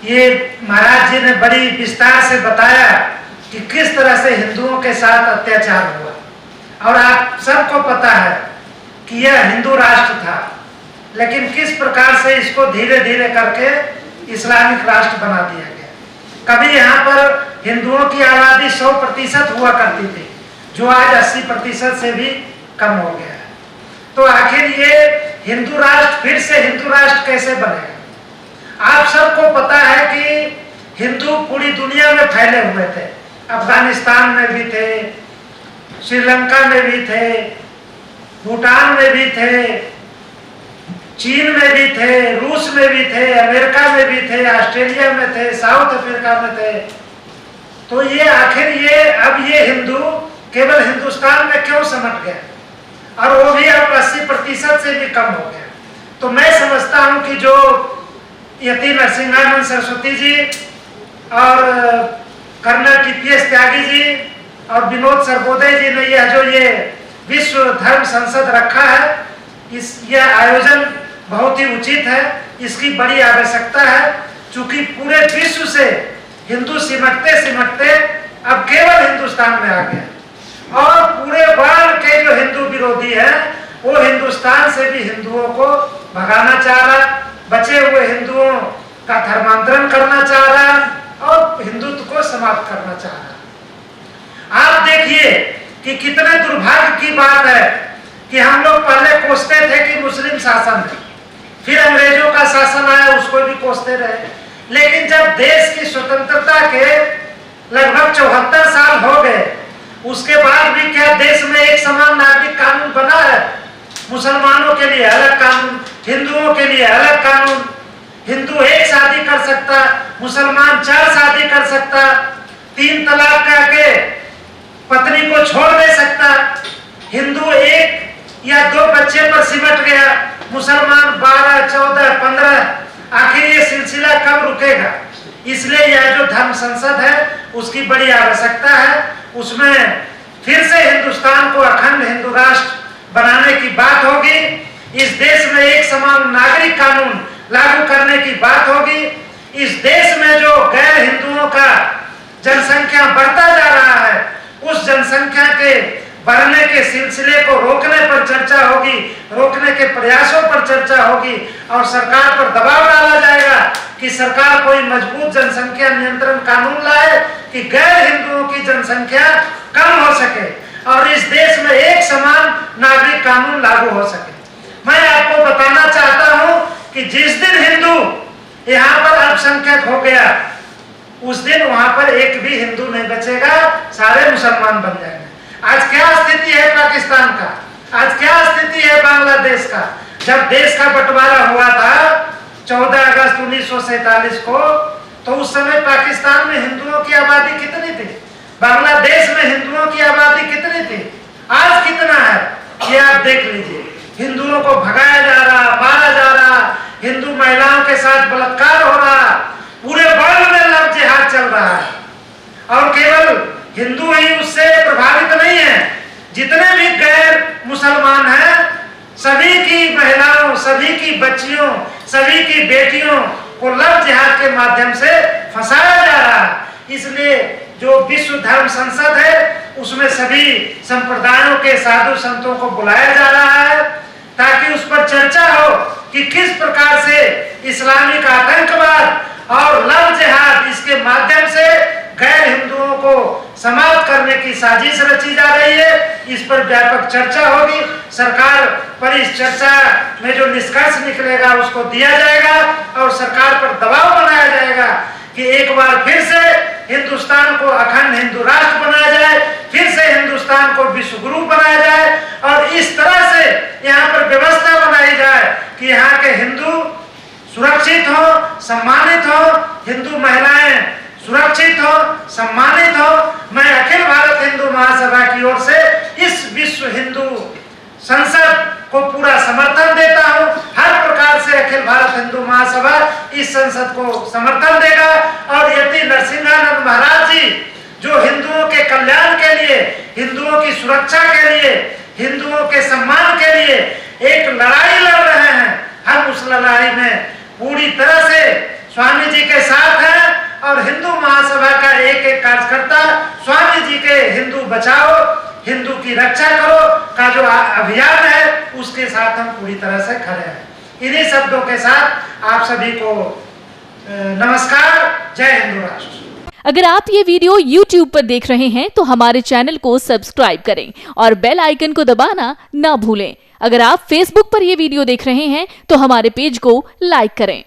ये महाराज जी ने बड़ी विस्तार से बताया कि किस तरह से हिंदुओं के साथ अत्याचार हुआ। और आप सबको पता है कि यह हिंदू राष्ट्र था, लेकिन किस प्रकार से इसको धीरे धीरे करके इस्लामिक राष्ट्र बना दिया गया। कभी यहाँ पर हिंदुओं की आबादी 100% हुआ करती थी, जो आज 80% से भी कम हो गया है। तो आखिर ये हिंदू राष्ट्र फिर से हिंदू राष्ट्र कैसे बनेगा? आप सबको पता है कि हिंदू पूरी दुनिया में फैले हुए थे। अफगानिस्तान में भी थे, श्रीलंका में भी थे, भूटान में भी थे, चीन में भी थे, रूस में भी थे, अमेरिका में भी थे, ऑस्ट्रेलिया में थे, साउथ अफ्रीका में थे। तो ये आखिर अब ये हिंदू केवल हिंदुस्तान में क्यों समझ गए, और वो भी अब 80% से भी कम हो गया। तो मैं समझता हूं कि जो यति नरसिंहानंद सरस्वती जी और कर्नल टीपीएस त्यागी जी और विनोद सरबोदय जी ने ये विश्व धर्म संसद रखा है, यह आयोजन बहुत ही उचित है। इसकी बड़ी आवश्यकता है, चूंकि पूरे विश्व से हिंदू सिमटते सिमटते अब केवल हिंदुस्तान में आ गए, और पूरे वर्ल्ड के जो हिंदू विरोधी है वो हिंदुस्तान से भी हिंदुओं को भगाना चाह रहा, बचे हुए हिंदुओं का धर्मांतरण करना चाह रहा और हिंदुत्व को समाप्त करना चाह रहा। आप देखिए कि कितने दुर्भाग्य की बात है कि हम लोग पहले कोसते थे कि मुस्लिम शासन है, फिर अंग्रेजों का शासन आया, उसको भी कोसते रहे। लेकिन जब देश की स्वतंत्रता के लगभग 74 साल हो गए, उसके बाद भी क्या देश में एक समान नागरिक कानून बना है? मुसलमानों के लिए अलग कानून, हिंदुओं के लिए अलग कानून। हिंदू एक शादी कर सकता, मुसलमान 4 शादी कर सकता, 3 तलाक करके पत्नी को छोड़ दे सकता। हिंदू 1 या 2 बच्चे पर सिमट गया, मुसलमान 12, 14, 15। आखिर ये सिलसिला कब रुकेगा? इसलिए यह जो धर्म संसद है उसकी बड़ी आवश्यकता है। उसमें फिर से हिंदुस्तान को अखंड हिंदू राष्ट्र बनाने की बात होगी। इस देश में एक समान नागरिक कानून लागू करने की बात होगी। इस देश में जो गैर हिंदुओं का जनसंख्या बढ़ता जा रहा है, उस जनसंख्या के बढ़ने के सिलसिले को रोकने पर चर्चा होगी, रोकने के प्रयासों पर चर्चा होगी, और सरकार पर दबाव डाला जाएगा कि सरकार कोई मजबूत जनसंख्या नियंत्रण कानून लाए कि गैर हिंदुओं की जनसंख्या कम हो सके और इस देश में एक समान नागरिक कानून लागू हो सके। मैं आपको बताना चाहता हूं कि जिस दिन हिंदू यहाँ पर अल्पसंख्यक हो गया, उस दिन वहां पर एक भी हिंदू नहीं बचेगा, सारे मुसलमान बन जाएंगे। आज क्या स्थिति है पाकिस्तान का, आज क्या स्थिति है बांग्लादेश का? जब देश का बंटवारा हुआ था 14 अगस्त 1947 को, तो उस समय पाकिस्तान में हिंदुओं की आबादी कितनी थी? बांग्लादेश में हिंदुओं की आबादी कितनी थी? आज कितना है ये आप देख लीजिए। हिंदुओं को भगाया जा रहा, मारा जा रहा, हिंदू महिलाओं के साथ बलात्कार हो रहा, पूरे वर्ल्ड में लव जिहाद चल रहा है। और केवल हिंदू ही उससे प्रभावित नहीं है, जितने भी गैर मुसलमान हैं, सभी की महिलाओं, सभी की बच्चियों, सभी की बेटियों को लव जिहाद के माध्यम से फंसाया जा रहा है। इसलिए जो विश्व धर्म संसद है उसमें सभी संप्रदायों के साधु संतों को बुलाया जा रहा है, ताकि उस पर चर्चा हो कि किस प्रकार से इस्लामिक आतंकवाद और लव जिहाद इसके माध्यम से गैर हिंदुओं को समाप्त करने की साजिश रची जा रही है। इस पर व्यापक चर्चा होगी। सरकार पर इस चर्चा में जो निष्कर्ष निकलेगा उसको दिया जाएगा और सरकार पर दबाव बनाया जाएगा कि एक बार फिर से हिंदुस्तान को अखंड हिंदू राष्ट्र बनाया जाए, फिर से हिंदुस्तान को विश्व गुरु बनाया जाए, और इस तरह से यहाँ पर व्यवस्था बनाई जाए कि यहाँ के हिंदू सुरक्षित हो, सम्मानित हो, हिंदू महिलाएं सुरक्षित हो, सम्मानित हो। मैं अखिल भारत हिंदू महासभा की ओर से इस विश्व हिंदू संसद को पूरा समर्थन देता हूं। हर प्रकार से अखिल भारत हिंदू महासभा इस संसद को समर्थन देगा, और यति नरसिंहानंद महाराज जी जो हिंदुओं के कल्याण के लिए, हिंदुओं की सुरक्षा के लिए, हिंदुओं के सम्मान के लिए एक लड़ाई लड़ रहे हैं, हम उस लड़ाई में पूरी तरह से स्वामी जी के साथ हैं और हिंदू महासभा का एक एक कार्यकर्ता स्वामी जी के हिंदू बचाओ, हिंदू की रक्षा करो का जो अभियान है उसके साथ हम पूरी तरह से खड़े हैं। इन्हीं शब्दों के साथ आप सभी को नमस्कार। जय हिंदू राष्ट्र। अगर आप ये वीडियो YouTube पर देख रहे हैं तो हमारे चैनल को सब्सक्राइब करें और बेल आइकन को दबाना ना भूलें। अगर आप Facebook पर ये वीडियो देख रहे हैं तो हमारे पेज को लाइक करें।